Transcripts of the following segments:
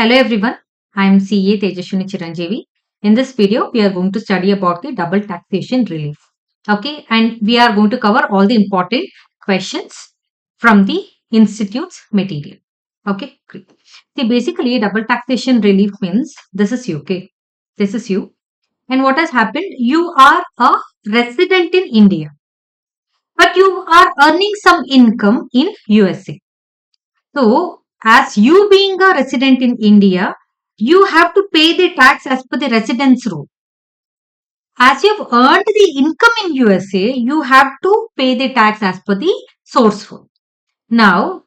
Hello everyone, I am CA Tejashwini Chiranjeevi. In this video, we are going to study about the double taxation relief. Okay, and we are going to cover all the important questions from the institute's material. Okay, great. See, basically, double taxation relief means this is you, okay? This is you. And what has happened? You are a resident in India, but you are earning some income in USA. So, as you being a resident in India, you have to pay the tax as per the residence rule. As you've earned the income in USA, you have to pay the tax as per the source rule. Now,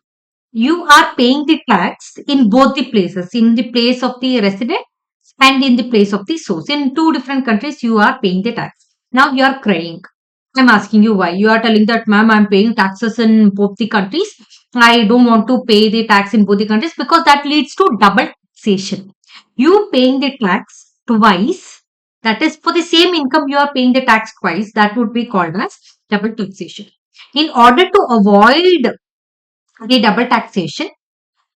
you are paying the tax in both the places, in the place of the resident and in the place of the source. In two different countries, you are paying the tax. Now, you are crying. I'm asking you why. You are telling that, ma'am, I'm paying taxes in both the countries. I don't want to pay the tax in both the countries because that leads to double taxation. You paying the tax twice, that is for the same income, you are paying the tax twice. That would be called as double taxation. In order to avoid the double taxation,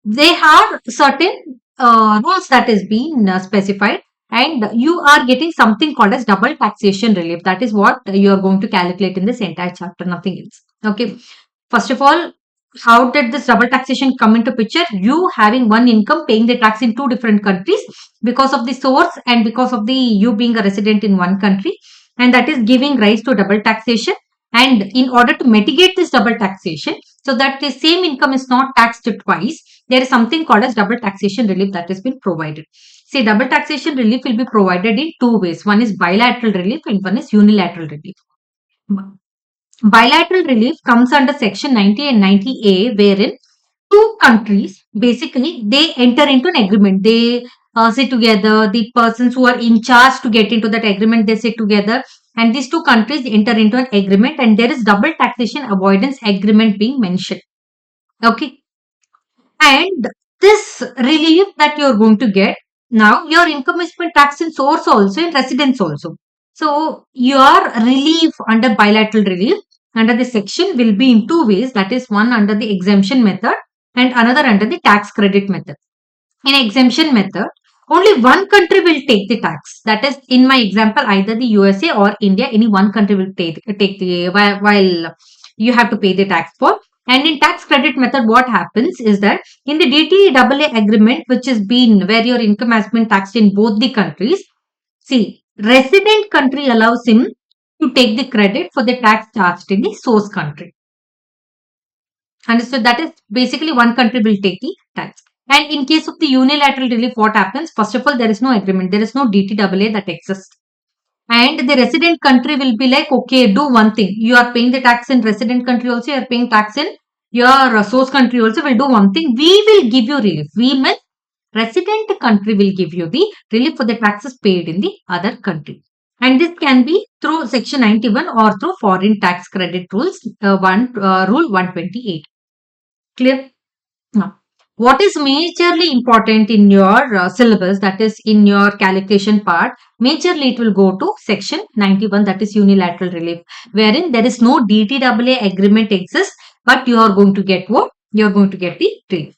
they have certain rules that is being specified, and you are getting something called as double taxation relief. That is what you are going to calculate in this entire chapter, nothing else. Okay, first of all, how did this double taxation come into picture? You having one income, paying the tax in two different countries because of the source and because of the you being a resident in one country, and that is giving rise to double taxation. And in order to mitigate this double taxation, so that the same income is not taxed twice, there is something called as double taxation relief that has been provided. See, double taxation relief will be provided in two ways. One is bilateral relief and one is unilateral relief. Bilateral relief comes under section 90 and 90A, wherein two countries basically they enter into an agreement. They sit together. The persons who are in charge to get into that agreement, they sit together, and these two countries enter into an agreement, and there is double taxation avoidance agreement being mentioned. Okay, and this relief that you are going to get, now your income is been taxed in source also, in residence also. So your relief under bilateral relief under the section will be in two ways. That is, one under the exemption method and another under the tax credit method. In exemption method, only one country will take the tax. That is, in my example, either the USA or India, any one country will take the while you have to pay the tax for. And in tax credit method, what happens is that in the DTAA agreement, which has been where your income has been taxed in both the countries, see, resident country allows him to take the credit for the tax charged in the source country. Understood? That is basically one country will take the tax. And in case of the unilateral relief, what happens? First of all, there is no agreement. There is no DTAA that exists. And the resident country will be like, okay, do one thing. You are paying the tax in resident country also. You are paying tax in your source country also. Will do one thing. We will give you relief. We mean resident country will give you the relief for the taxes paid in the other country. And this can be through section 91 or through foreign tax credit rules, rule 128. Clear? Now, what is majorly important in your syllabus, that is in your calculation part, majorly it will go to section 91, that is unilateral relief, wherein there is no DTAA agreement exists, but you are going to get what? You are going to get the relief.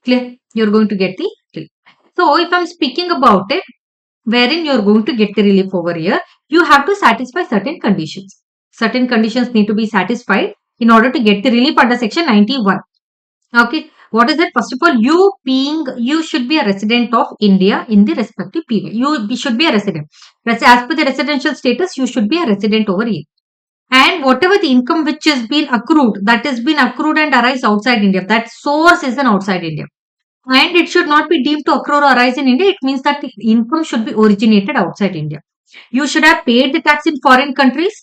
Clear? You are going to get the relief. So, if I am speaking about it, wherein you are going to get the relief over here, you have to satisfy certain conditions. Certain conditions need to be satisfied in order to get the relief under section 91. Okay, what is it? First of all, you should be a resident of India in the respective period. You should be a resident. As per the residential status, you should be a resident over here. And whatever the income which has been accrued, that has been accrued and arise outside India, that source is an outside India. And it should not be deemed to accrue or arise in India. It means that the income should be originated outside India. You should have paid the tax in foreign countries.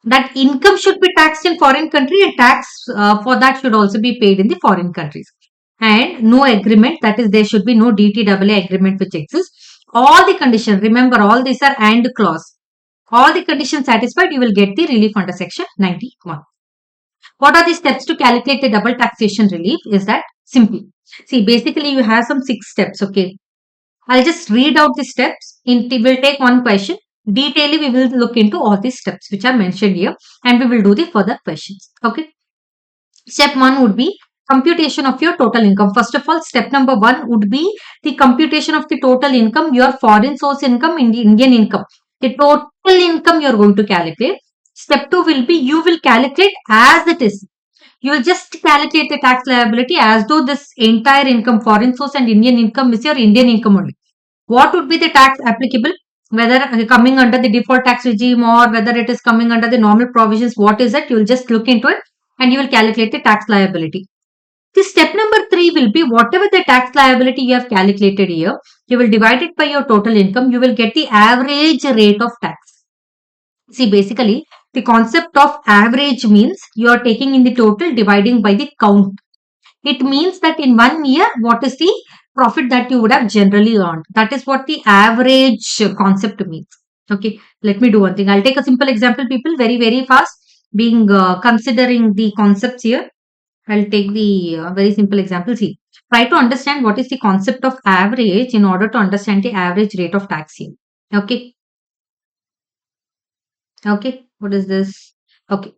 That income should be taxed in foreign country, and tax for that should also be paid in the foreign countries. And no agreement, that is, there should be no DTAA agreement which exists. All the conditions, remember, all these are and clause. All the conditions satisfied, you will get the relief under section 91. What are the steps to calculate the double taxation relief? Is that simple. See, basically you have some 6 steps. Okay, I'll just read out the steps. We will take one question. Detailing, we will look into all these steps which are mentioned here, and we will do the further questions. Okay. Step 1 would be computation of your total income. First of all, step number one would be the computation of the total income, your foreign source income, Indian income. The total income you are going to calculate. Step two will be you will calculate as it is. You will just calculate the tax liability as though this entire income, foreign source and Indian income is your Indian income only. What would be the tax applicable? Whether coming under the default tax regime or whether it is coming under the normal provisions, what is it? You will just look into it and you will calculate the tax liability. The step number 3 will be whatever the tax liability you have calculated here, you will divide it by your total income. You will get the average rate of tax. See, basically, the concept of average means you are taking in the total dividing by the count. It means that in 1 year, what is the profit that you would have generally earned? That is what the average concept means. Okay, let me do one thing. I'll take a simple example, people, very, very fast. Being considering the concepts here, I'll take the very simple example. See, try to understand what is the concept of average in order to understand the average rate of tax here. Okay, okay, what is this? Okay.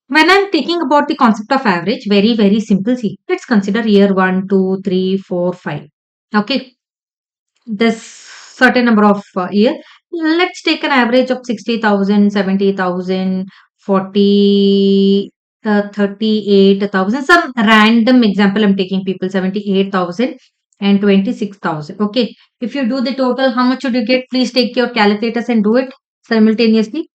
When I'm thinking about the concept of average, very, very simple. See, let's consider year 1, 2, 3, 4, 5. Okay. This certain number of year. Let's take an average of 60,000, 70,000, 40, 38,000. Some random example I'm taking, people, 78,000 and 26,000. Okay. If you do the total, how much should you get? Please take your calculators and do it simultaneously.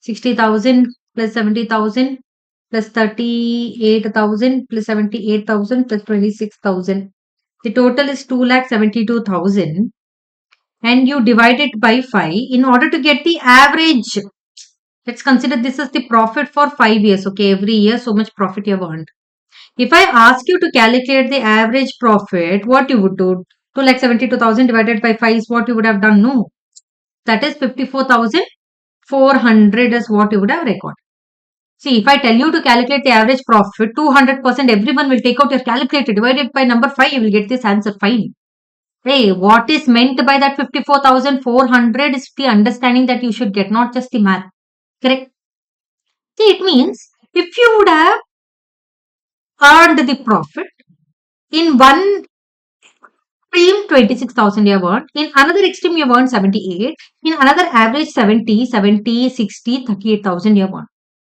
60,000 plus 70,000 plus 38,000 plus 78,000 plus 26,000. The total is 2,72,000 and you divide it by 5 in order to get the average. Let's consider this as the profit for 5 years. Okay, every year so much profit you have earned. If I ask you to calculate the average profit, what you would do? 2,72,000 divided by 5 is what you would have done. No, that is 54,400 is what you would have recorded. See, if I tell you to calculate the average profit, 200%, everyone will take out your calculator, divide it by number 5, you will get this answer fine. Hey, what is meant by that 54,400 is the understanding that you should get, not just the math. Correct? See, it means if you would have earned the profit in one extreme 26,000 you have earned, in another extreme you have earned 78, in another average 70, 70, 60, 38,000 you have earned.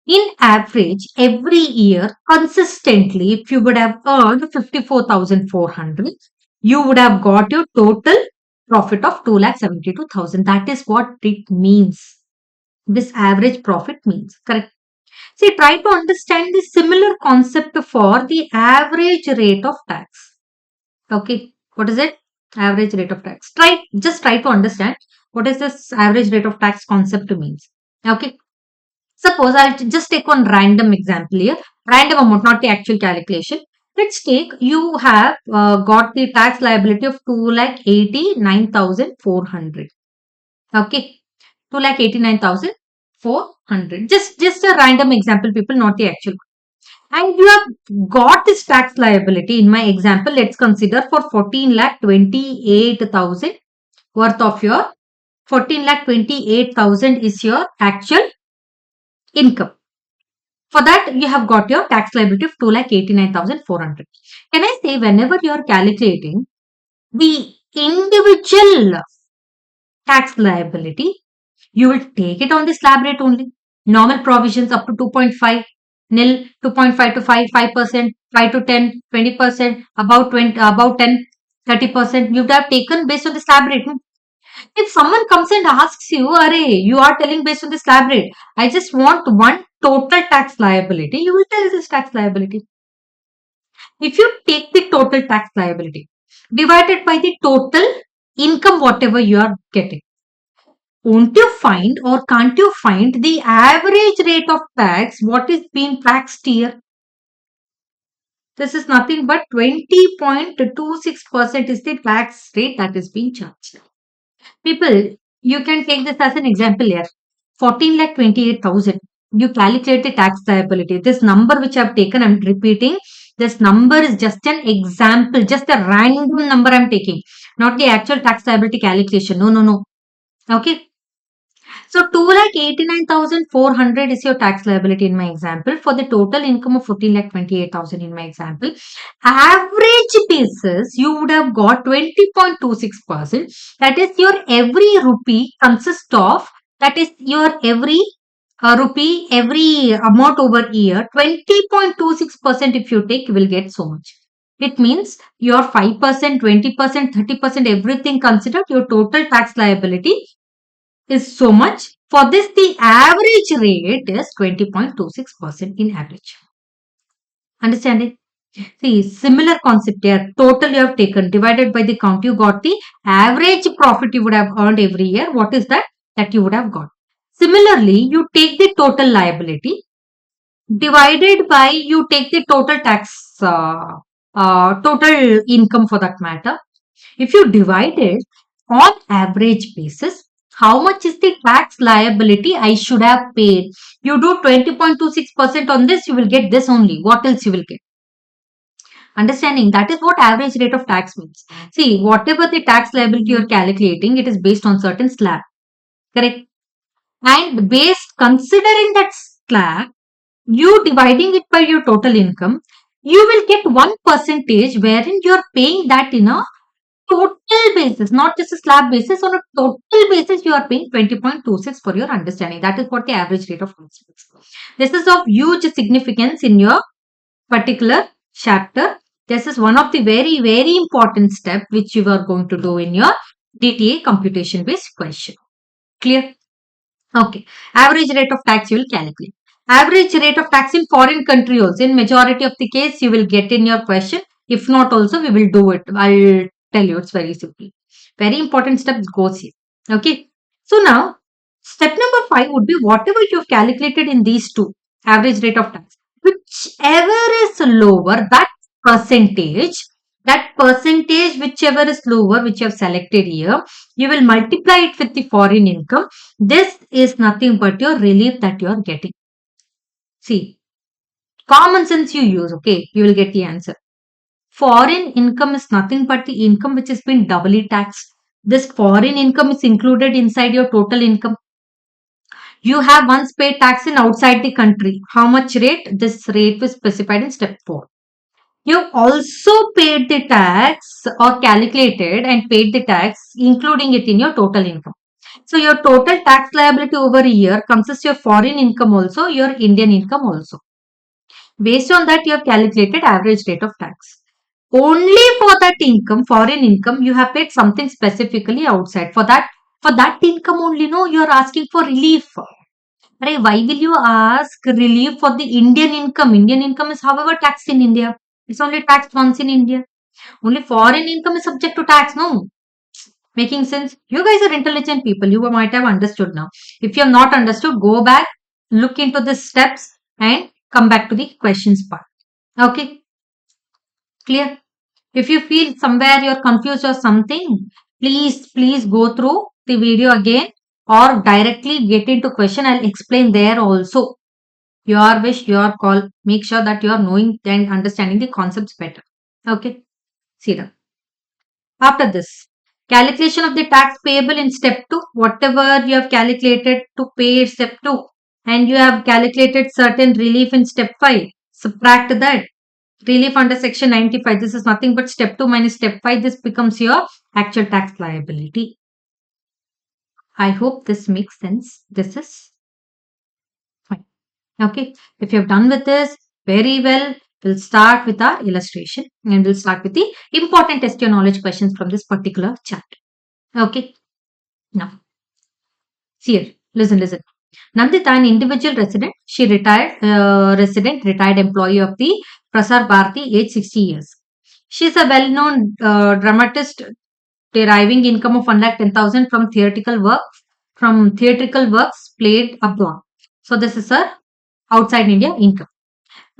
In average, every year, consistently, if you would have earned 54,400, you would have got your total profit of 2,72,000. That is what it means. This average profit means. Correct. See, try to understand the similar concept for the average rate of tax. Okay. What is it? Average rate of tax. Just try to understand what is this average rate of tax concept means. Okay. Suppose I'll just take one random example here. Random amount, not the actual calculation. Let's take you have got the tax liability of 2,89,400. Okay. 2,89,400. Just a random example, people, not the actual. And you have got this tax liability. In my example, let's consider for 14,28,000 worth of your 14,28,000 is your actual income. For that, you have got your tax liability of 2,89,400. Can I say whenever you are calculating the individual tax liability, you will take it on the slab rate only. Normal provisions up to 2.5, nil, 2.5 to 5, 5%, 5 to 10, 20%, about 20, about 10, 30%. You would have taken based on the slab rate. If someone comes and asks you, Array, you are telling based on the slab rate, I just want one total tax liability, you will tell this tax liability. If you take the total tax liability divided by the total income, whatever you are getting, won't you find or can't you find the average rate of tax, what is being taxed here? This is nothing but 20.26% is the tax rate that is being charged. People, you can take this as an example here. 14,28,000. You calculate the tax liability. This number which I have taken, I am repeating. This number is just an example, just a random number I am taking, not the actual tax liability calculation. No. Okay. So 2,89,400 is your tax liability in my example. For the total income of 14,28,000 in my example, average basis you would have got 20.26%. That is your every rupee consists of, that is your every rupee, every amount over year, 20.26% if you take, you will get so much. It means your 5%, 20%, 30%, everything considered, your total tax liability is so much. For this, the average rate is 20.26% in average. Understand it? See, similar concept here. Total you have taken divided by the count, you got the average profit you would have earned every year. What is that? That you would have got. Similarly, you take the total liability divided by, you take the total tax, total income for that matter. If you divide it on average basis, how much is the tax liability I should have paid? You do 20.26% on this, you will get this only. What else you will get? Understanding that is what average rate of tax means. See, whatever the tax liability you are calculating, it is based on certain slab. Correct? And based considering that slab, you dividing it by your total income, you will get 1% wherein you are paying that in a total basis, not just a slab basis. On a total basis, you are paying 20.26 for your understanding. That is what the average rate of tax is. This is of huge significance in your particular chapter. This is one of the very, very important step which you are going to do in your DTA computation based question. Clear? Okay. Average rate of tax you will calculate. Average rate of tax in foreign country also. In majority of the case, you will get in your question. If not also, we will do it. I'll tell you. It's very simple. Very important step goes here. Okay. So now, step number 5 would be whatever you've calculated in these two. Average rate of tax. Whichever is lower, that percentage whichever is lower, which you have selected here, you will multiply it with the foreign income. This is nothing but your relief that you are getting. See, common sense you use, okay, you will get the answer. Foreign income is nothing but the income which has been doubly taxed. This foreign income is included inside your total income. You have once paid tax in outside the country. How much rate? This rate was specified in step 4. You also paid the tax or calculated and paid the tax, including it in your total income. So your total tax liability over a year consists your foreign income also, your Indian income also. Based on that, you have calculated average rate of tax. Only for that income, foreign income, you have paid something specifically outside. For that income only, no, you are asking for relief. Right? Why will you ask relief for the Indian income? Indian income is however taxed in India. It's only taxed once in India. Only foreign income is subject to tax. No. Making sense? You guys are intelligent people. You might have understood now. If you have not understood, go back, look into the steps and come back to the questions part. Okay. Clear? If you feel somewhere you're confused or something, please go through the video again or directly get into question. I'll explain there also. Your wish, your call. Make sure that you are knowing and understanding the concepts better. Okay. See that. After this, calculation of the tax payable in step 2. Whatever you have calculated to pay step 2 and you have calculated certain relief in step 5. Subtract that. Relief under section 95. This is nothing but step 2 minus step 5. This becomes your actual tax liability. I hope this makes sense. This is fine. Okay. If you have done with this, very well. We'll start with our illustration and we'll start with the important test your knowledge questions from this particular chapter. Okay. Now, see here. Listen. Nandita, an individual resident, she retired employee of the Prasar Bharati, age 60 years. She is a well-known dramatist deriving income of 1,10,000 from theatrical works played abroad. So this is her outside India income.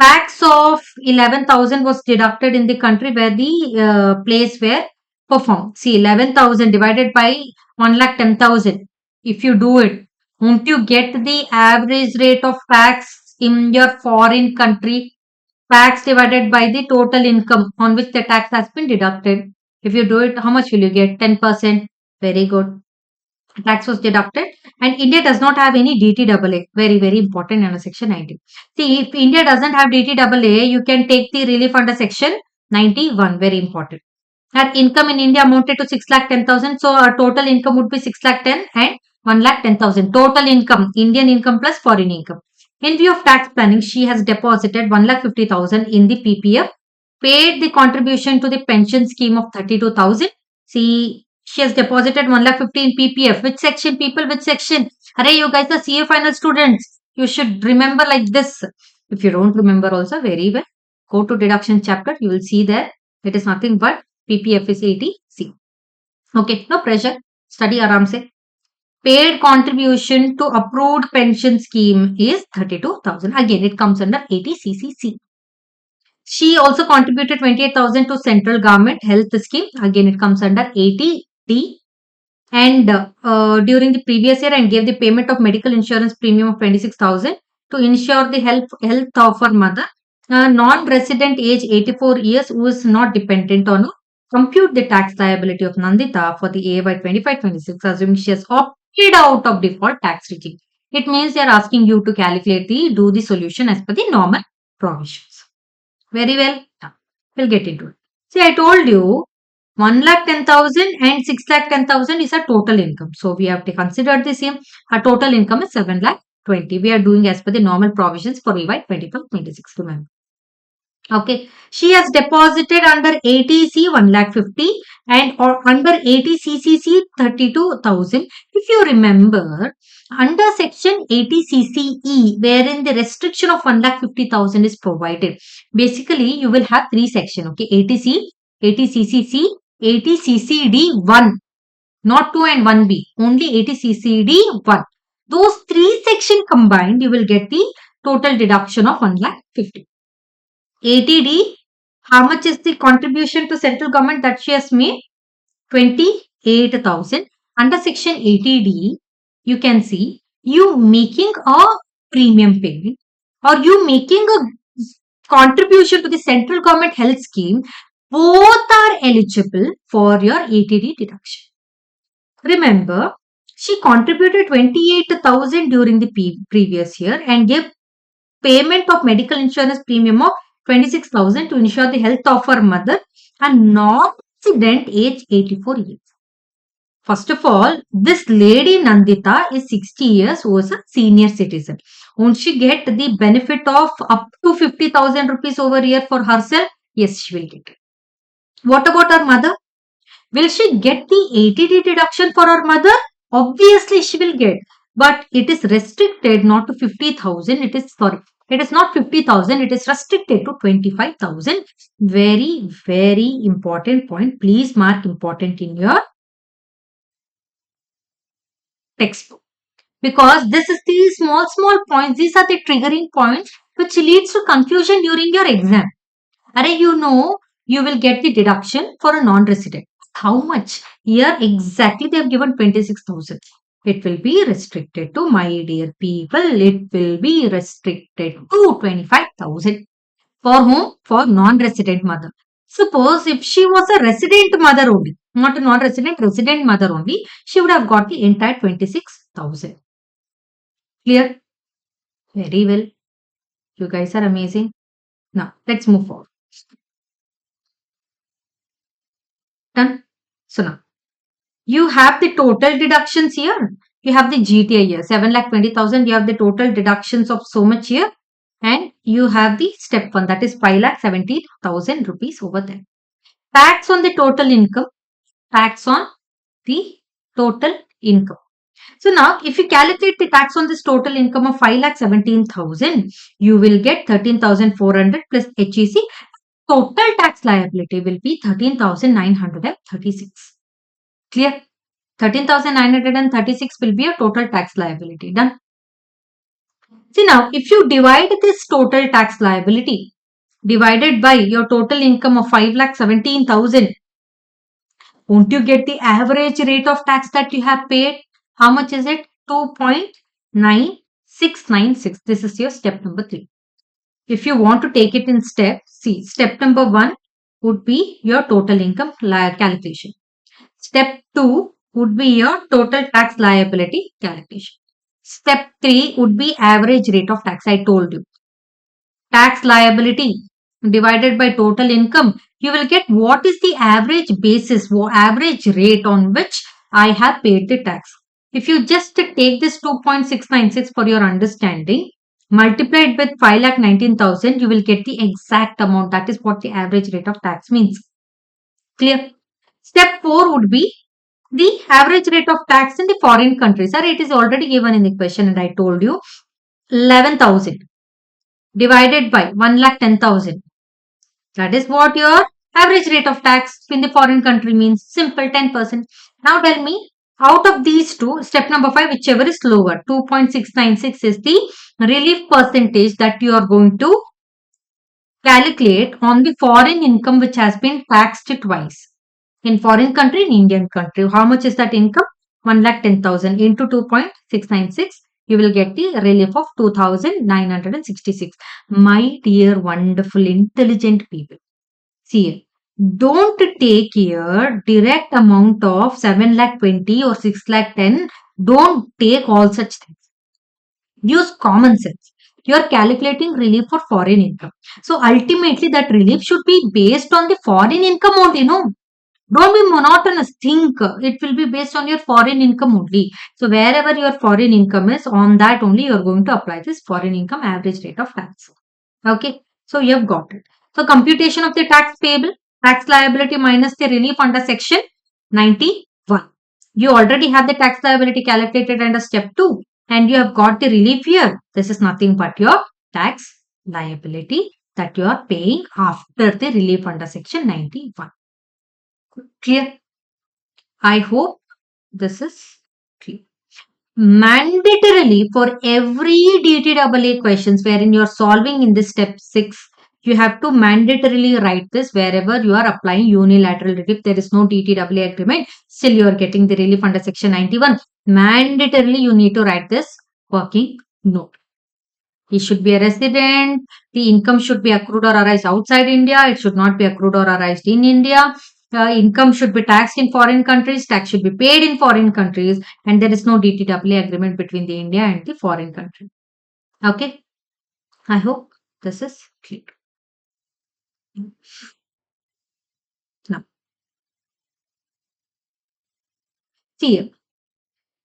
Tax of 11,000 was deducted in the country where the plays were performed. See, 11,000 divided by 1,10,000. If you do it, won't you get the average rate of tax in your foreign country? Tax divided by the total income on which the tax has been deducted. If you do it, how much will you get? 10%. Very good. Tax was deducted, and India does not have any DTAA. Very, very important under Section 90. See, if India doesn't have DTAA, you can take the relief under Section 91. Very important. Her income in India amounted to 6,10,000. So our total income would be 6,10,000 and 1,10,000. Total income, Indian income plus foreign income. In view of tax planning, she has deposited 1,50,000 in the PPF, paid the contribution to the pension scheme of 32,000. See, she has deposited 1,50,000 in PPF. Which section, people? Which section? Hooray, you guys are CA final students. You should remember like this. If you don't remember also, very well. Go to deduction chapter. You will see there. It is nothing but PPF is 80C. Okay, no pressure. Study aram se. Paid contribution to approved pension scheme is 32,000. Again, it comes under 80CCC. She also contributed 28,000 to central government health scheme. Again, it comes under 80D. And during the previous year, and gave the payment of medical insurance premium of 26,000 to ensure the health of her mother, non-resident age 84 years, who is not dependent on her. Compute the tax liability of Nandita for the AY 25-26, assuming she has opted out of default tax regime. It means they are asking you to calculate do the solution as per the normal provisions. Very well done. We'll get into it. See, I told you 1,10,000 and 6,10,000 is a total income. So we have to consider the same. Our total income is 7,20,000. We are doing as per the normal provisions for EY 25-26. Remember. Okay, she has deposited under 80C 1,50,000 and or under 80CCC 32,000. If you remember, under section 80CCE, wherein the restriction of 1,50,000 is provided, basically you will have three sections. Okay, 80C, 80CCC, 80CCD1, not 2 and 1B, only 80CCD1. Those three sections combined, you will get the total deduction of 1,50,000. 80D, how much is the contribution to central government that she has made? 28,000. Under section 80D, you can see you making a premium payment or you making a contribution to the central government health scheme. Both are eligible for your 80D deduction. Remember, she contributed 28,000 during the previous year and gave payment of medical insurance premium of 26,000 to ensure the health of her mother and non-resident age 84 years. First of all, this lady Nandita is 60 years, who is a senior citizen. Won't she get the benefit of up to 50,000 rupees over here for herself? Yes, she will get it. What about her mother? Will she get the 80D deduction for her mother? Obviously, she will get. But it is restricted not to 50,000. It is not 50,000. It is restricted to 25,000. Very, very important point. Please mark important in your textbook. Because this is the small points. These are the triggering points which leads to confusion during your exam. You know, you will get the deduction for a non-resident. How much? Here exactly they have given 26,000. It will be restricted to, my dear people, it will be restricted to 25,000. For whom? For non-resident mother. Suppose if she was a resident mother only, not a non-resident, resident mother only, she would have got the entire 26,000. Clear? Very well. You guys are amazing. Now, let's move forward. Done? So now, you have the total deductions here. You have the GTI here, 7,20,000. You have the total deductions of so much here. And you have the step 1, that is 5,70,000 rupees over there. Tax on the total income. Tax on the total income. So now, if you calculate the tax on this total income of 5,17,000, you will get 13,400 plus HEC. Total tax liability will be 13,936. Clear? 13,936 will be a total tax liability. Done. See now, if you divide this total tax liability divided by your total income of 5,17,000, won't you get the average rate of tax that you have paid? How much is it? 2.9696. This is your step number 3. If you want to take it in steps, see, step number 1 would be your total income calculation. Step 2 would be your total tax liability calculation. Step 3 would be average rate of tax. I told you. Tax liability divided by total income. You will get what is the average basis or average rate on which I have paid the tax. If you just take this 2.696 for your understanding, multiply it with 5,19,000, you will get the exact amount. That is what the average rate of tax means. Clear? Step 4 would be the average rate of tax in the foreign countries. Sir, it is already given in the question and I told you 11,000 divided by 1,10,000. That is what your average rate of tax in the foreign country means. Simple 10%. Now tell me, out of these two, step number 5, whichever is lower, 2.696 is the relief percentage that you are going to calculate on the foreign income which has been taxed twice. In foreign country, in Indian country. How much is that income? 1,10,000 into 2.696. You will get the relief of 2,966. My dear, wonderful, intelligent people. See here. Don't take here direct amount of 7,20,000 or 6,10,000. Don't take all such things. Use common sense. You are calculating relief for foreign income. So ultimately that relief should be based on the foreign income only, Don't be monotonous. Think it will be based on your foreign income only. So wherever your foreign income is, on that only you are going to apply this foreign income average rate of tax. Okay. So you have got it. So computation of the tax payable, tax liability minus the relief under section 91. You already have the tax liability calculated under step 2 and you have got the relief here. This is nothing but your tax liability that you are paying after the relief under section 91. Clear? I hope this is clear. Mandatorily for every DTAA questions wherein you are solving in this step 6, you have to mandatorily write this wherever you are applying unilateral relief. There is no DTAA agreement. Still you are getting the relief under section 91. Mandatorily you need to write this working note. He should be a resident. The income should be accrued or arise outside India. It should not be accrued or arised in India. Income should be taxed in foreign countries. Tax should be paid in foreign countries. And there is no DTAA agreement between the India and the foreign country. Okay. I hope this is clear. Now, see here.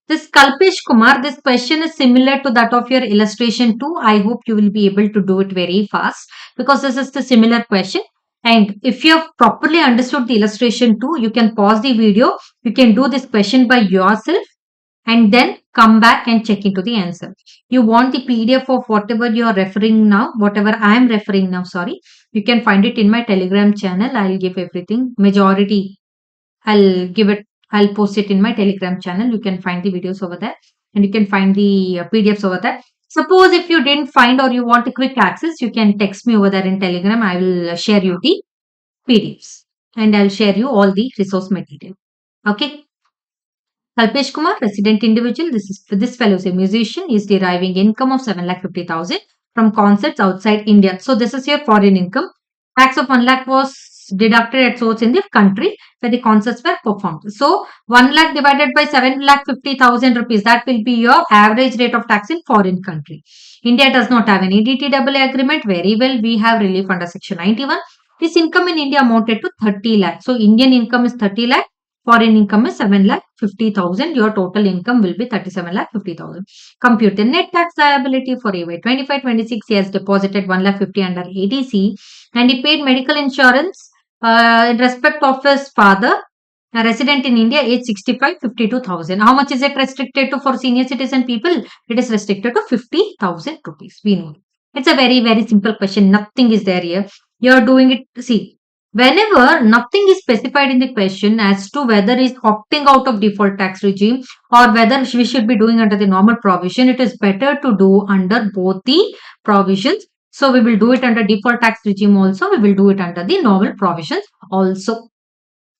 This Kalpesh Kumar, this question is similar to that of your illustration 2. I hope you will be able to do it very fast because this is the similar question. And if you have properly understood the illustration 2, you can pause the video. You can do this question by yourself and then come back and check into the answer. You want the PDF of whatever you are referring now, whatever I am referring now, sorry. You can find it in my Telegram channel. I'll give everything, majority. I'll post it in my Telegram channel. You can find the videos over there and you can find the PDFs over there. Suppose if you didn't find or you want a quick access, you can text me over there in Telegram. I will share you the PDFs and I'll share you all the resource material. Okay. Kalpesh Kumar, resident individual. This fellow is a musician. He is deriving income of 7,50,000 from concerts outside India. So this is your foreign income. Tax of 1 lakh was deducted at source in the country where the concerts were performed. So 1 lakh divided by 7,50,000 rupees. That will be your average rate of tax in foreign country. India does not have any DTAA agreement. Very well. We have relief under section 91. This income in India amounted to 30 lakh. So Indian income is 30 lakh. Foreign income is 7,50,000. Your total income will be 37,50,000. Compute the net tax liability for AY 25-26. He has deposited 1,50,000 under ADC and he paid medical insurance in respect of his father, a resident in India, age 65, 52,000. How much is it restricted to for senior citizen people? It is restricted to 50,000 rupees. We know. It's a very, very simple question. Nothing is there here. You are doing it. See. Whenever nothing is specified in the question as to whether is opting out of default tax regime or whether we should be doing under the normal provision, it is better to do under both the provisions. So we will do it under default tax regime also. We will do it under the normal provisions also.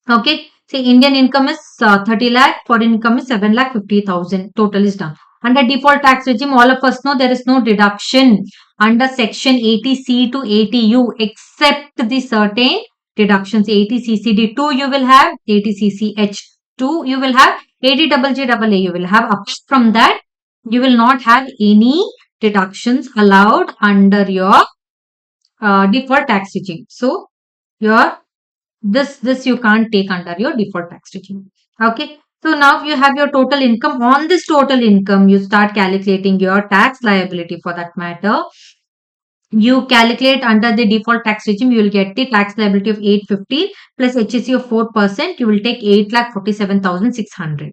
Okay. See, Indian income is 30 lakh, foreign income is 7,50,000. Total is done. Under default tax regime, all of us know there is no deduction under section 80C to 80U except the certain deductions. 80CCD2 you will have, 80CCH2 you will have, ADJJA you will have. Apart from that, you will not have any deductions allowed under your default tax regime. So your this you can't take under your default tax regime. Okay. So now you have your total income. On this total income, you start calculating your tax liability for that matter. You calculate under the default tax regime, you will get the tax liability of 850 plus HST of 4%. You will take 8,47,600.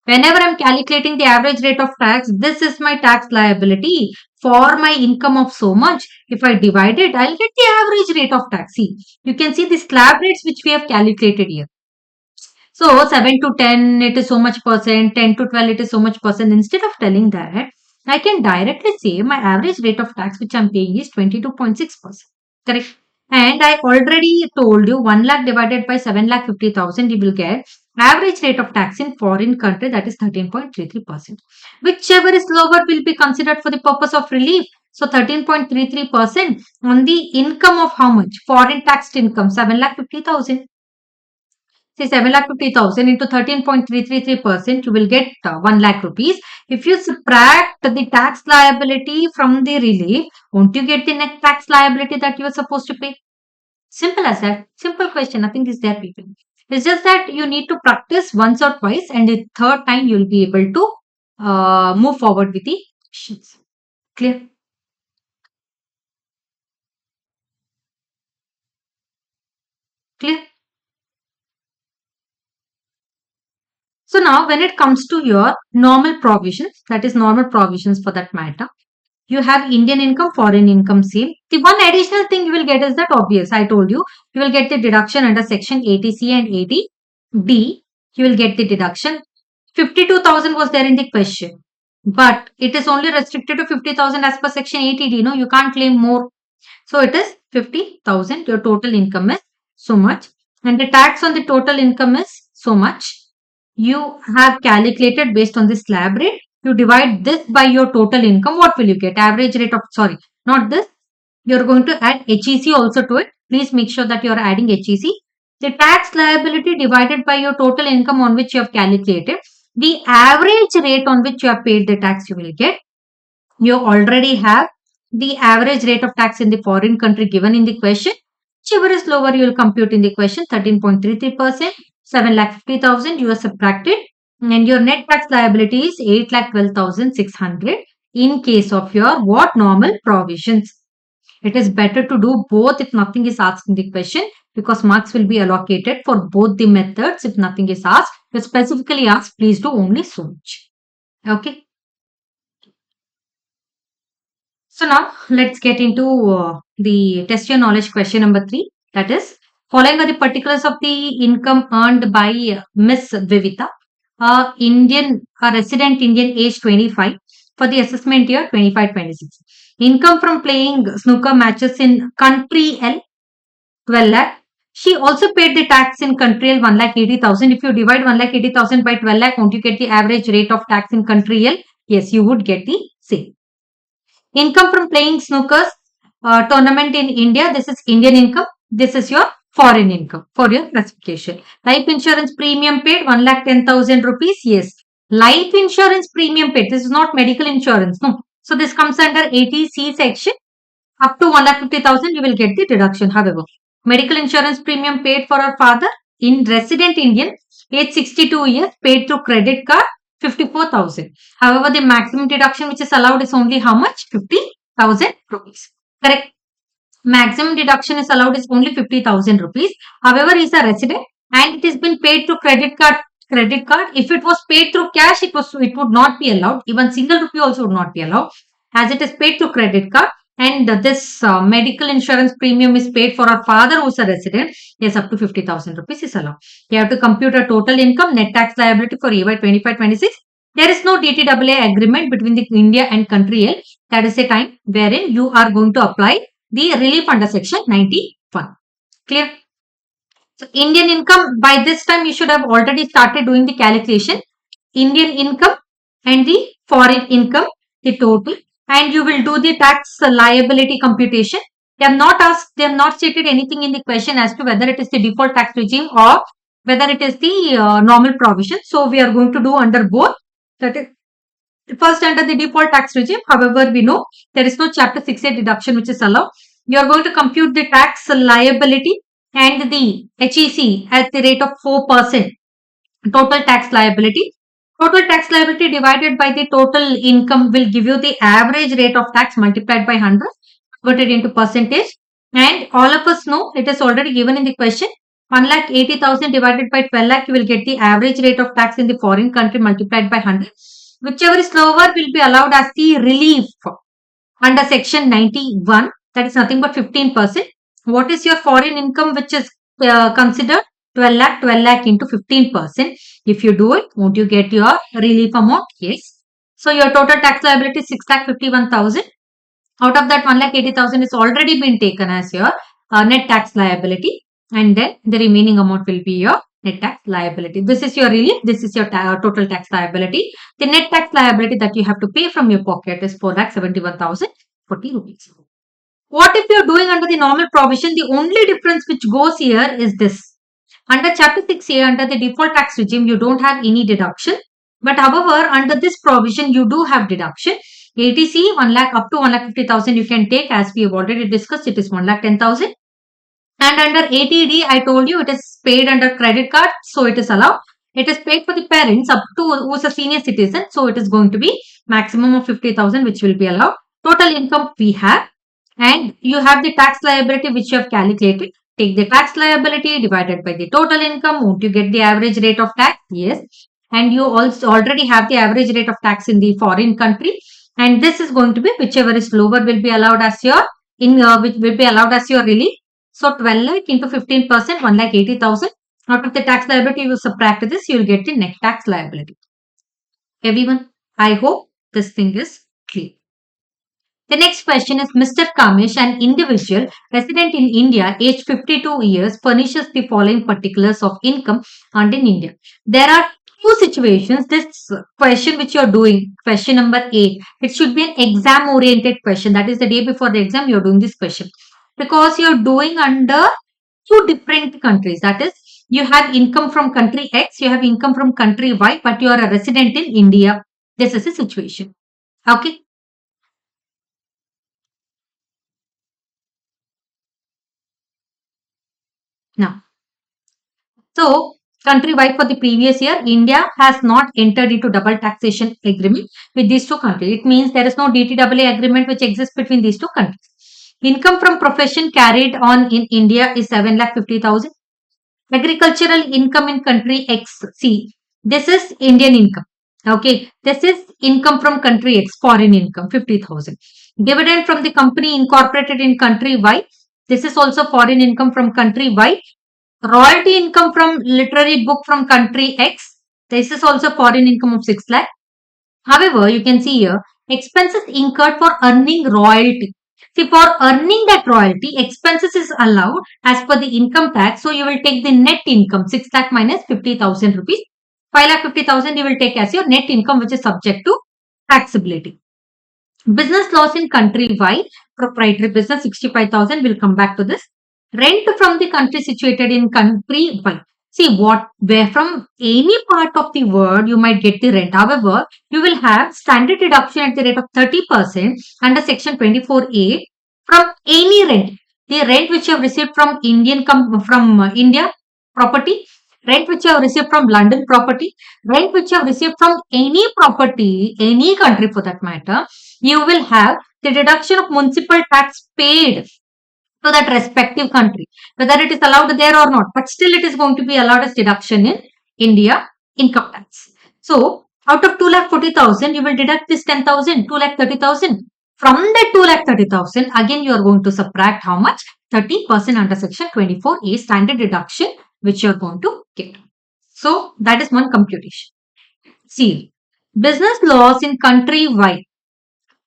Whenever I'm calculating the average rate of tax, this is my tax liability for my income of so much. If I divide it, I'll get the average rate of tax. See, you can see the slab rates which we have calculated here. So 7 to 10, it is so much percent, 10 to 12, it is so much percent. Instead of telling that, I can directly say my average rate of tax which I'm paying is 22.6%. Correct? And I already told you 1 lakh divided by 7,50,000, you will get average rate of tax in foreign country, that is 13.33%. Whichever is lower will be considered for the purpose of relief. So 13.33% on the income of how much? Foreign taxed income, 7,50,000. Say 7,50,000 into 13.333%, you will get 1 lakh rupees. If you subtract the tax liability from the relief, won't you get the net tax liability that you are supposed to pay? Simple as that. Simple question. Nothing is there, people. It's just that you need to practice once or twice, and the third time you will be able to move forward with the questions. Clear? Clear? So now when it comes to your normal provisions, that is normal provisions for that matter, you have Indian income, foreign income same. The one additional thing you will get is that obvious. I told you, you will get the deduction under section 80C and 80D. You will get the deduction. 52,000 was there in the question, but it is only restricted to 50,000 as per section 80D. No, you can't claim more. So it is 50,000. Your total income is so much, and the tax on the total income is so much. You have calculated based on the slab rate. You divide this by your total income. What will you get? Average rate of, sorry, not this. You're going to add HEC also to it. Please make sure that you're adding HEC. The tax liability divided by your total income on which you have calculated. The average rate on which you have paid the tax you will get. You already have the average rate of tax in the foreign country given in the question. Whichever is lower, you will compute in the question. 13.33%. 7,50,000 you are subtracted, and your net tax liability is 8,12,600 in case of your what normal provisions. It is better to do both if nothing is asked in the question, because marks will be allocated for both the methods if nothing is asked. If specifically asked, please do only so much. Okay. So now let's get into the test your knowledge question number 3. That is, following are the particulars of the income earned by Miss Vivita, a resident Indian, age 25, for the assessment year 25-26. Income from playing snooker matches in country L, 12 lakh. She also paid the tax in country L, 1,80,000. If you divide 1,80,000 by 12 lakh, won't you get the average rate of tax in country L? Yes, you would get the same. Income from playing snookers tournament in India. This is Indian income. This is your foreign income for your classification. Life insurance premium paid 1,10,000 rupees. Yes. Life insurance premium paid. This is not medical insurance. No. So this comes under 80C section. Up to 1,50,000 you will get the deduction. However, medical insurance premium paid for our father in resident Indian, age 62 years, paid through credit card, 54,000. However, the maximum deduction which is allowed is only how much? 50,000 rupees. Correct. Maximum deduction is allowed is only 50,000 rupees. However, he is a resident and it has been paid through credit card. If it was paid through cash, it would not be allowed. Even single rupee also would not be allowed. As it is paid through credit card, and this medical insurance premium is paid for our father who is a resident. Yes, up to 50,000 rupees is allowed. You have to compute a total income, net tax liability for EY 25-26. There is no DTAA agreement between the India and country L. That is a time wherein you are going to apply the relief under section 91. Clear? So Indian income, by this time you should have already started doing the calculation. Indian income and the foreign income, the total, and you will do the tax liability computation. They have not asked, they have not stated anything in the question as to whether it is the default tax regime or whether it is the normal provision. So we are going to do under both. That is first under the default tax regime. However, we know there is no chapter 6A deduction which is allowed. You are going to compute the tax liability and the HEC at the rate of 4%. Total tax liability. Total tax liability divided by the total income will give you the average rate of tax multiplied by 100, converted into percentage. And all of us know it is already given in the question. 1,80,000 divided by 12 lakh, you will get the average rate of tax in the foreign country multiplied by 100. Whichever is lower will be allowed as the relief under section 91. That is nothing but 15%. What is your foreign income which is considered? 12 lakh into 15%. If you do it, won't you get your relief amount? Yes. So your total tax liability is 6,51,000. Out of that, 1,80,000 is already been taken as your net tax liability, and then the remaining amount will be your net tax liability. This is your relief. This is your total tax liability. The net tax liability that you have to pay from your pocket is 4,71,040 rupees. What if you are doing under the normal provision? The only difference which goes here is this. Under chapter 6A, under the default tax regime, you don't have any deduction. But however, under this provision, you do have deduction. ATC 1 lakh up to 1,50,000 you can take, as we have already discussed, it is 1,10,000. And under ATD, I told you it is paid under credit card, so it is allowed. It is paid for the parents up to who is a senior citizen, so it is going to be maximum of 50,000 which will be allowed. Total income we have, and you have the tax liability which you have calculated. Take the tax liability divided by the total income. Won't you get the average rate of tax? Yes. And you also already have the average rate of tax in the foreign country. And this is going to be whichever is lower will be allowed as your which will be allowed as your relief. So 12 lakh into 15%, 1,80,000. Out of the tax liability, you subtract this, you will get the net tax liability. Everyone, I hope this thing is clear. The next question is Mr. Kamish, an individual resident in India, aged 52 years, furnishes the following particulars of income earned in India. There are two situations. This question which you are doing, question number 8, it should be an exam oriented question. That is the day before the exam, you are doing this question. Because you are doing under two different countries. That is, you have income from country X, you have income from country Y, but you are a resident in India. This is the situation. Okay. Now, so country-wide for the previous year, India has not entered into double taxation agreement with these two countries. It means there is no DTAA agreement which exists between these two countries. Income from profession carried on in India is 7,50,000. Agricultural income in country X. See, this is Indian income. Okay, this is income from country X, foreign income, 50,000. Dividend from the company incorporated in country Y. This is also foreign income from country Y. Royalty income from literary book from country X. This is also foreign income of 6 lakh. However, you can see here expenses incurred for earning royalty. See, for earning that royalty, expenses is allowed as per the income tax. So you will take the net income 6 lakh minus 50,000 rupees. 5,50,000 you will take as your net income which is subject to taxability. Business loss in country Y, proprietary business 65,000. We'll come back to this. Rent from the country situated in country Y. See, where from any part of the world you might get the rent. However, you will have standard deduction at the rate of 30% under section 24A from any rent. The rent which you have received from India property, rent which you have received from London property, rent which you have received from any property, any country for that matter, you will have the deduction of municipal tax paid to that respective country, whether it is allowed there or not, but still it is going to be allowed as deduction in India income tax. So, out of 2,40,000, you will deduct this 10,000, 2,30,000. From that 2,30,000, again you are going to subtract how much? 30% under section 24A standard deduction which you are going to get. So, that is one computation. See, business laws in country Y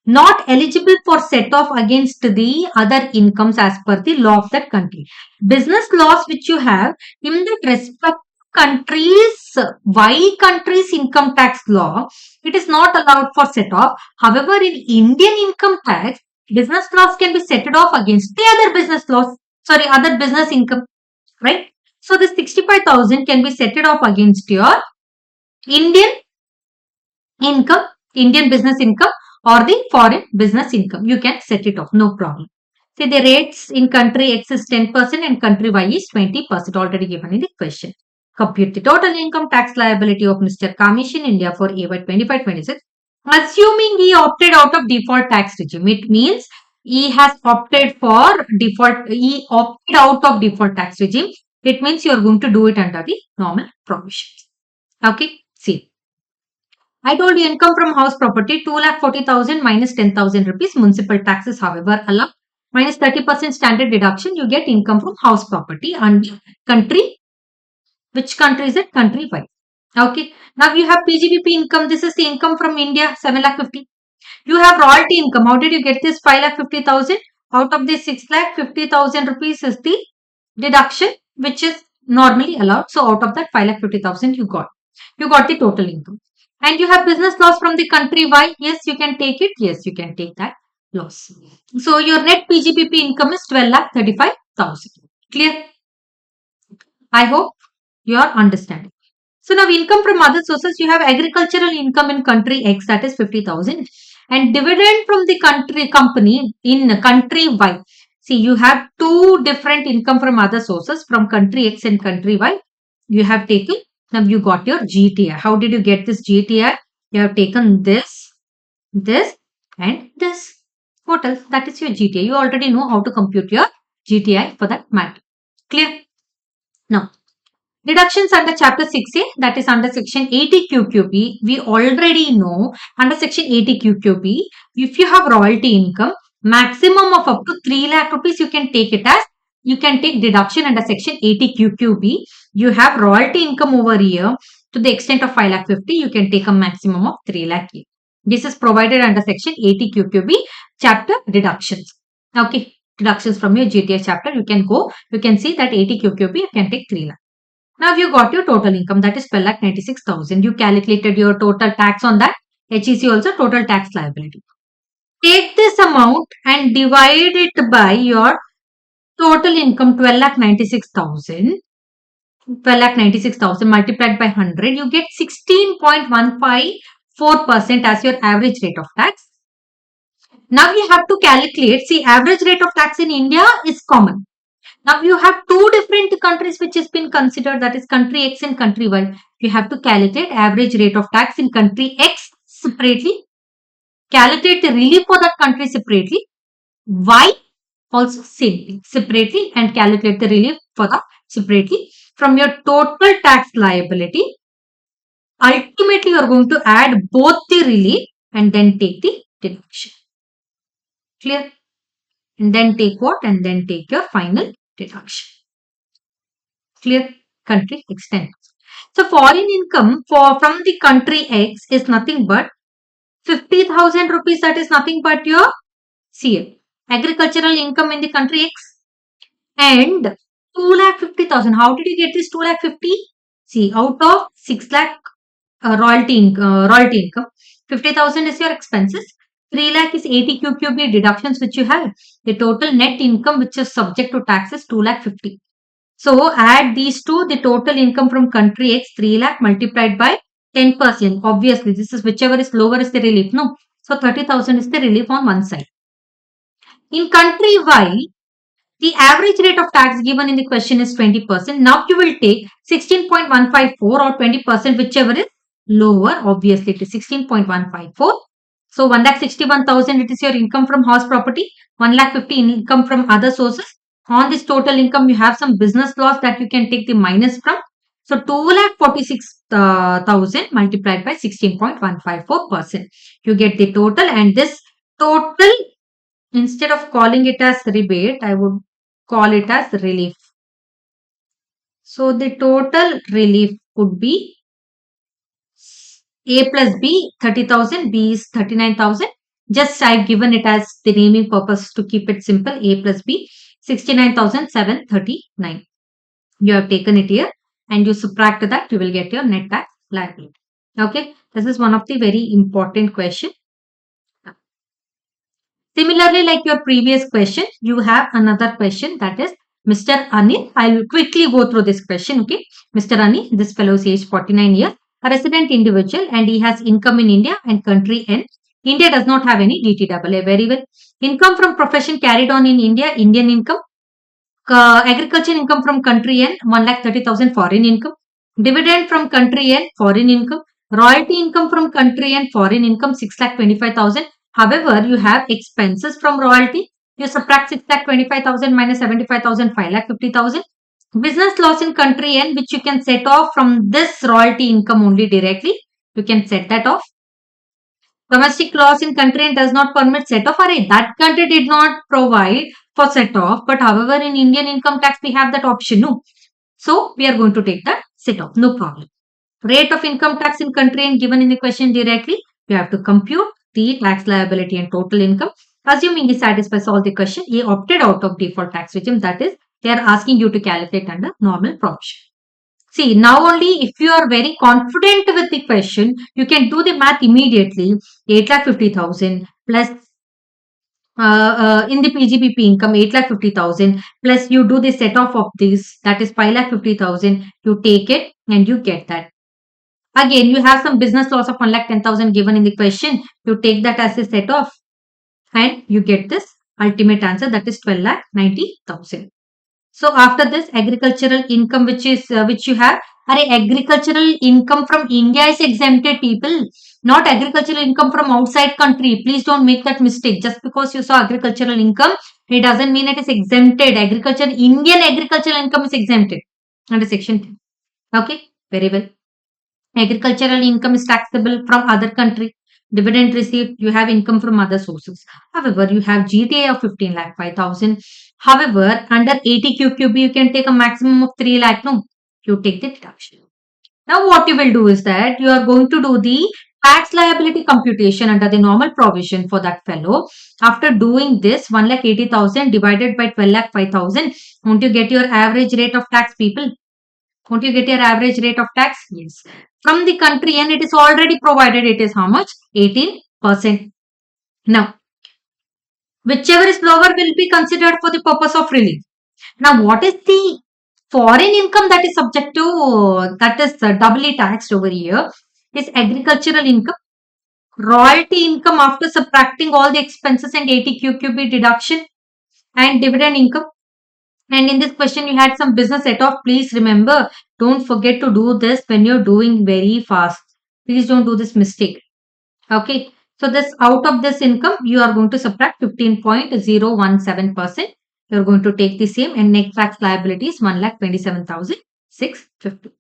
not eligible for set off against the other incomes as per the law of that country. Business laws which you have in the respect countries, Y countries income tax law, it is not allowed for set off. However, in Indian income tax, business laws can be set off against the other business laws, other business income, right? So this 65,000 can be set it off against your Indian income, Indian business income or the foreign business income. You can set it off, no problem. See, the rates in country X is 10% and country Y is 20%, already given in the question. Compute the total income tax liability of Mr. Kamish in India for AY 25-26. Assuming he opted out of default tax regime, it means he has opted for default, he opted out of default tax regime. It means you are going to do it under the normal provisions. Okay, see. I told you income from house property 2,40,000 minus 10,000 rupees. Municipal taxes, however, allowed minus 30% standard deduction. You get income from house property and country. Which country is it? Country Y. Okay. Now you have PGBP income. This is the income from India 7,50,000. You have royalty income. How did you get this 5,50,000? Out of this 6,50,000 rupees is the deduction which is normally allowed. So out of that 5,50,000 you got. You got the total income. And you have business loss from the country Y. Yes, you can take it. Yes, you can take that loss. So your net PGBP income is 12,35,000. Clear? I hope you are understanding. So now income from other sources, you have agricultural income in country X, that is 50,000, and dividend from the country company in country Y. See, you have two different income from other sources from country X and country Y. You have taken, now you got your GTI. How did you get this GTI? You have taken this, and this. What else? That is your GTI. You already know how to compute your GTI for that matter. Clear? Now, deductions under chapter 6A, that is under section 80 QQB, we already know under section 80 QQB, if you have royalty income, maximum of up to 3 lakh rupees, you can take it as, you can take deduction under section 80 QQB. You have royalty income over here to the extent of 5 lakh 50, you can take a maximum of 3 lakh. This is provided under section 80 QQB, chapter deductions. Okay, deductions from your GTI chapter, you can go, you can see that 80 QQB, you can take 3 lakh. Now you got your total income, that is 12,96,000. You calculated your total tax on that. HEC also total tax liability. Take this amount and divide it by your total income 12,96,000. 12,96,000 multiplied by 100. You get 16.154% as your average rate of tax. Now you have to calculate. See, average rate of tax in India is common. Now you have two different countries which has been considered, that is country X and country Y. You have to calculate average rate of tax in country X separately, calculate the relief for that country separately, Y also same separately, and calculate the relief for that separately from your total tax liability. Ultimately, you are going to add both the relief and then take the deduction. Clear? And then take what? And then take your final deduction. Clear? Country extent. So foreign income from the country X is nothing but 50,000 rupees. That is nothing but your CA. Agricultural income in the country X. And 2,50,000. How did you get this 2,50,000? See, out of 6 lakh royalty income, 50,000 is your expenses. 3 lakh is 80 QQB deductions which you have. The total net income which is subject to tax is 2,50,000. So add these two, the total income from country X 3 lakh multiplied by 10%. Obviously, this is whichever is lower is the relief. No. So 30,000 is the relief on one side. In country Y, the average rate of tax given in the question is 20%. Now you will take 16.154 or 20%, whichever is lower. Obviously, it is 16.154. So 1,61,000, it is your income from house property. 1,50,000 income from other sources. On this total income, you have some business loss that you can take the minus from. So 2,46,000 multiplied by 16.154%. You get the total, and this total, instead of calling it as rebate, I would call it as relief. So the total relief would be A plus B 30,000, B is 39,000. Just I've given it as the naming purpose to keep it simple. A plus B 69,739. You have taken it here and you subtract that, you will get your net tax liability. Okay, this is one of the very important question. Similarly, like your previous question, you have another question, that is Mr. Anil, I'll quickly go through this question. Okay, Mr. Anil, this fellow is age 49 years, a resident individual, and he has income in India and country N. India does not have any DTAA. Very well. Income from profession carried on in India, Indian income. Agriculture income from country N, 1,30,000 foreign income. Dividend from country N, foreign income. Royalty income from country N, foreign income, 6,25,000. However, you have expenses from royalty. You subtract 6,25,000 minus 75,000, 5,50,000. Business loss in country N, which you can set off from this royalty income only directly. You can set that off. Domestic laws in country and does not permit set off. Array, that country did not provide for set off, but however in Indian income tax we have that option. No, so we are going to take that set off. No problem. Rate of income tax in country and given in the question directly. You have to compute the tax liability and total income. Assuming he satisfies all the question, he opted out of default tax regime. That is, they are asking you to calculate under normal provision. See, now only if you are very confident with the question, you can do the math immediately. 8,50,000 plus in the PGBP income 8,50,000 plus you do the set off of this, that is 5,50,000. You take it and you get that. Again, you have some business loss of 1,10,000 given in the question. You take that as a set off and you get this ultimate answer, that is 12,90,000. So after this, agricultural income which you have, agricultural income from India is exempted, people, not agricultural income from outside country. Please don't make that mistake. Just because you saw agricultural income, it doesn't mean it is exempted. Indian agricultural income is exempted under section 10. Okay, very well. Agricultural income is taxable from other country. Dividend received, you have income from other sources. However, you have GTA of 15,05,000. However, under 80 QQB, you can take a maximum of 3 lakh. No, you take the deduction. Now, what you will do is that you are going to do the tax liability computation under the normal provision for that fellow. After doing this, 1,80,000 divided by 12,05,000, won't you get your average rate of tax, people? Won't you get your average rate of tax? Yes. From the country and it is already provided. It is how much? 18%. Now, whichever is lower will be considered for the purpose of relief. Now, what is the foreign income that is subject to, that is doubly taxed over here, is agricultural income, royalty income after subtracting all the expenses and 80 QQB deduction, and dividend income. And in this question, you had some business set off. Please remember, don't forget to do this when you're doing very fast. Please don't do this mistake. Okay. So this out of this income, you are going to subtract 15.017%. You're going to take the same and net tax liability is 1,27,650.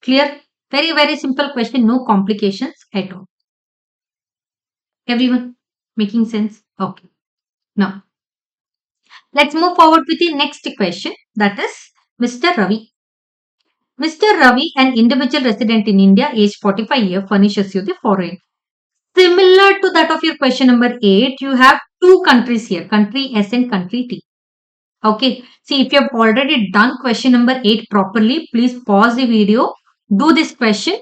Clear? Very, very simple question. No complications at all. Everyone making sense? Okay. Now, let's move forward with the next question. That is Mr. Ravi. Mr. Ravi, an individual resident in India, age 45 years, furnishes you the following. Similar to that of your question number 8, you have two countries here, country S and country T. Okay. See, if you have already done question number 8 properly, please pause the video, do this question.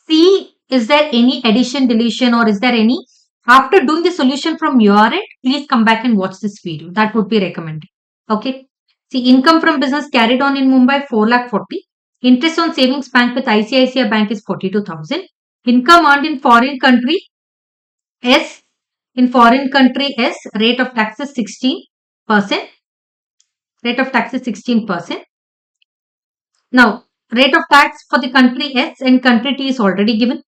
See, is there any addition, deletion, or is there any? After doing the solution from your end, please come back and watch this video. That would be recommended. Okay. See, income from business carried on in Mumbai, 4,40,000. Interest on savings bank with ICICI Bank is 42,000. Income earned in foreign country S. In foreign country S, rate of tax is 16%. Rate of tax is 16%. Now, rate of tax for the country S and country T is already given.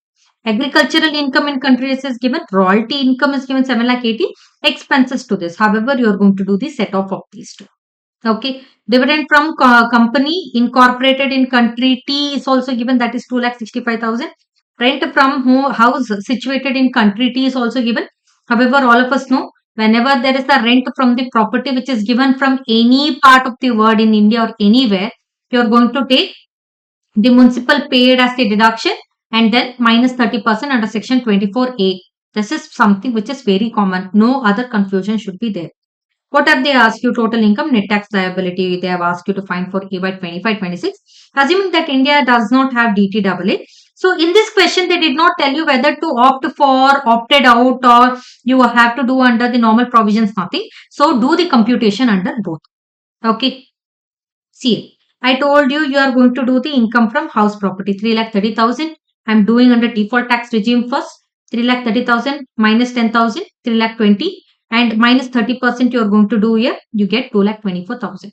Agricultural income in country S is given. Royalty income is given 7,80,000. Expenses to this. However, you are going to do the set off of these two. Okay. Dividend from company incorporated in country T is also given. That is 2,65,000. Rent from house situated in country T is also given. However, all of us know whenever there is a rent from the property which is given from any part of the world in India or anywhere, you are going to take the municipal paid as the deduction and then minus 30% under section 24A. This is something which is very common. No other confusion should be there. What have they asked you? Total income, net tax liability. They have asked you to find for AY 25-26. Assuming that India does not have DTAA. So in this question, they did not tell you whether to opt for, opted out, or you have to do under the normal provisions, nothing. So do the computation under both. Okay. See, I told you you are going to do the income from house property 3,30,000. I'm doing under default tax regime first. 3,30,000 minus 10,000, 3,20,000 and minus 30% you are going to do here. You get 2,24,000.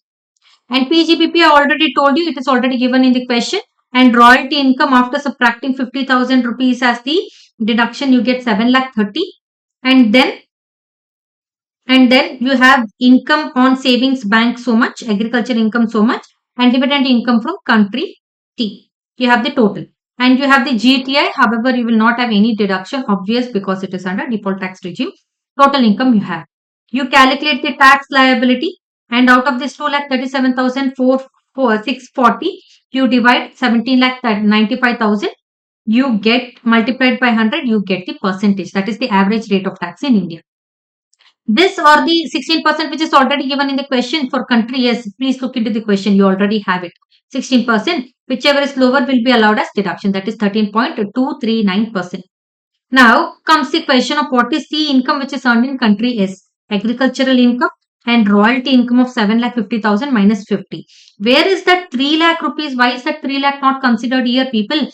And PGBP I already told you, it is already given in the question. And royalty income after subtracting 50,000 rupees as the deduction, you get 7,30,000. And then you have income on savings bank so much, agriculture income so much, and dividend income from country T. You have the total. And you have the GTI. However, you will not have any deduction, obvious, because it is under default tax regime. Total income you have. You calculate the tax liability, and out of this 2,37,640, you divide 17,95,000. You get multiplied by 100, you get the percentage. That is the average rate of tax in India. This or the 16% which is already given in the question for country, yes, please look into the question. You already have it. 16%, whichever is lower will be allowed as deduction. That is 13.239%. Now comes the question of what is the income which is earned in country S. Agricultural income and royalty income of 7,50,000 minus 50. Where is that 3 lakh rupees? Why is that 3 lakh not considered here, people?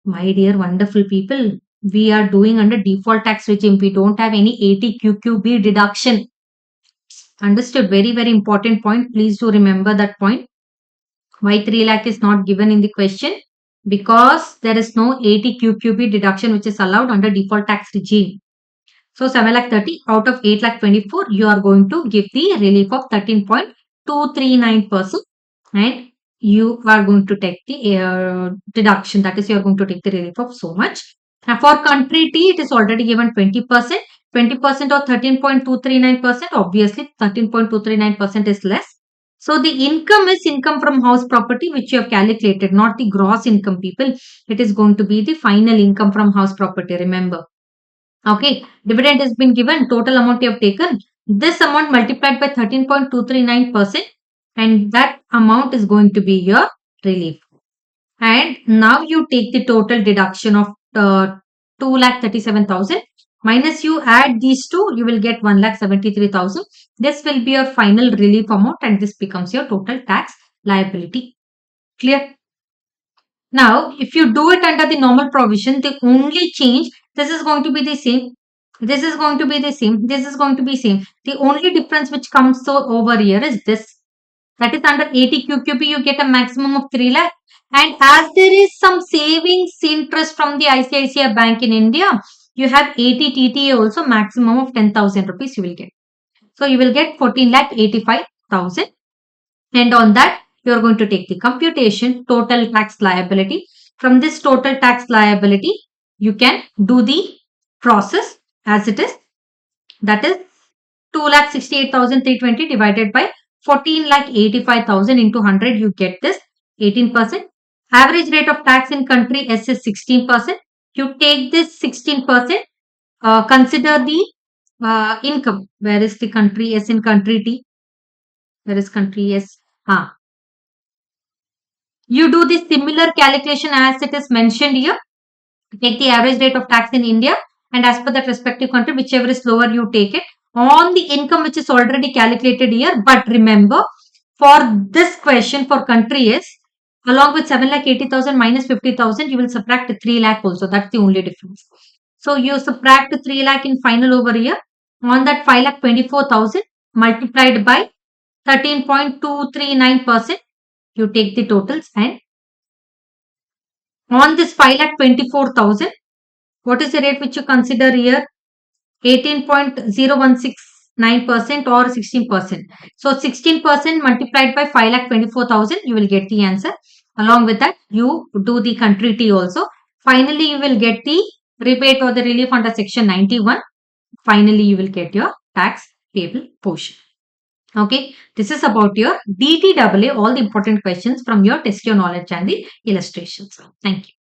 My dear wonderful people, we are doing under default tax regime. We don't have any 80QQB deduction. Understood? Very, very important point. Please do remember that point. Why 3 lakh is not given in the question? Because there is no 80QQB deduction which is allowed under default tax regime. So 7,30,000 out of 8,24,000, you are going to give the relief of 13.239%, and you are going to take the deduction. That is, you are going to take the relief of so much. And for country T, it is already given 20%. 20% or 13.239%. Obviously, 13.239% is less. So the income is income from house property which you have calculated, not the gross income, people. It is going to be the final income from house property, remember. Okay, dividend has been given, total amount you have taken. This amount multiplied by 13.239%, and that amount is going to be your relief. And now you take the total deduction of 2,37,000 minus you add these two, you will get 1,73,000. This will be your final relief amount, and this becomes your total tax liability. Clear? Now, if you do it under the normal provision, the only change, this is going to be the same. This is going to be the same. This is going to be same. The only difference which comes over here is this. That is under 80QQB, you get a maximum of 3 lakh. And as there is some savings interest from the ICICI Bank in India, you have 80 TTA also, maximum of 10,000 rupees you will get. So you will get 14,85,000. And on that, you are going to take the computation total tax liability. From this total tax liability, you can do the process as it is. That is 2,68,320 divided by 14,85,000 into 100. You get this 18%. Average rate of tax in country S is 16%. You take this 16%. Consider the income. Where is the country S in country T? Where is country S? You do the similar calculation as it is mentioned here. Take the average rate of tax in India, and as per that respective country, whichever is lower, you take it on the income which is already calculated here. But remember, for this question for country is along with 7,80,000 minus 50,000, you will subtract 3 lakh also. That's the only difference. So you subtract 3 lakh in final over here. On that 5,24,000 multiplied by 13.239%, you take the totals, and on this 5,24,000, what is the rate which you consider here? 18.0169% or 16%. So 16% multiplied by 5,24,000, you will get the answer. Along with that, you do the country T also. Finally, you will get the rebate or the relief under section 91. Finally, you will get your tax payable portion. Okay, this is about your DTAA, all the important questions from your test your knowledge and the illustrations. Thank you.